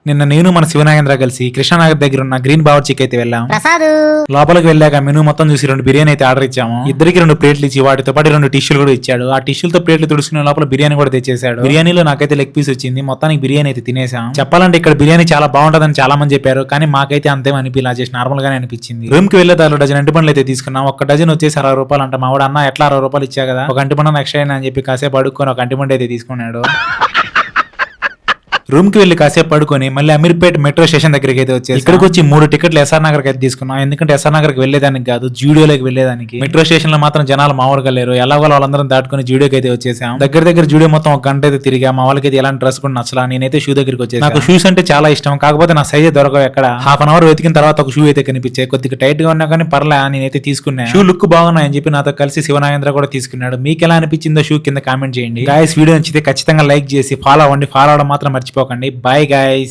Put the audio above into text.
నిన్న నేను మన శివనాగేంద్ర కలిసి కృష్ణానగర్ దగ్గర ఉన్న గ్రీన్ బావర్చికి అయితే వెళ్ళాం. ప్రసాద్ లోపలికి వెళ్ళాక మెనూ మొత్తం చూసి 2 బిర్యానీ అయితే ఆర్డర్ ఇచ్చాము. ఇద్దరికి 2 ప్లేట్లు ఇచ్చి వాటితో పాటు 2 టిష్యూలు కూడా ఇచ్చాడు. ఆ టిష్యూలతో ప్లేట్లు తుడుచుకునే లోపల బిర్యానీ కూడా తెచ్చేసాడు. బిర్యానీలో నాకైతే లెగ్ పీస్ వచ్చింది. మొత్తానికి బిర్యానీ అయితే తినేసాం. చెప్పాలంటే ఇక్కడ బిర్యానీ చాలా బాగుంటుందని చాలా మంది చెప్పారు, కానీ మాకైతే అంతేం అనిపించలా, జస్ట్ నార్మల్ గానే అనిపించింది. రూమ్ కి వెళ్లే దారిలో డజన్ అంటిపండ్లు అయితే తీసుకున్నాం. ఒక డజన్ వచ్చేసి 60 రూపాయలు అంట. మా వాడు అన్న ఎట్లా 60 రూపాయలు ఇచ్చా కదా, ఒక అంటిపండు ఎక్స్ట్రా అని చెప్పి కాసేపు అడుక్కొని ఒక అంటిపండు అయితే తీసుకున్నాడు. రూమ్ కి వెళ్లి కాసేపు పడుకొని మళ్ళీ అమీర్పేట్ మెట్రో స్టేషన్ దగ్గరికి అయితే వచ్చేసి ఇక్కడికి వచ్చి 3 టికెట్లు ఎస్ఆర్ నగర్ అయితే తీసుకున్నాం. ఎందుకంటే ఎస్ఆర్ నగర్ కి వెళ్లేదానికి కాదు, జూడియోలోకి వెళ్లేదానికి. మెట్రో స్టేషన్ లో మాత్రం జనాలు మామూలుగా లేరు. ఎలాగో వాళ్ళందరం దాటుకుని జూడియోకి అయితే వచ్చేసాం. దగ్గర జూడియో మొత్తం 1 గంట అయితే తిరిగా. మా వాళ్ళకి అయితే ఎలాంటి డ్రెస్ కూడా నచ్చలా. నేనైతే షూ దగ్గరికి వచ్చేసి, నాకు షూస్ అంటే చాలా ఇష్టం, కాకపోతే నా సైజే దొరకవు ఎక్కడ. హాఫ్ అన్ అవర్ వెతికిన తర్వాత ఒక షూ అయితే కనిపించాయి. కొద్దిగా టైట్ గా ఉన్నా కానీ పర్లే, నేనైతే తీసుకున్నా. షూ లుక్ బాగున్నాయని చెప్పి నాతో కలిసి శివనాగేంద్ర కూడా తీసుకున్నాడు. మీకు ఎలా అనిపించిందో షూ కింద కామెంట్ చేయండి. గాయస్ వీడియో నచ్చితే ఖచ్చితంగా లైక్ చేసి ఫాలో అవ్వండి. ఫాలో అవడం మాత్రం మర్చిపోకండి. Bye guys.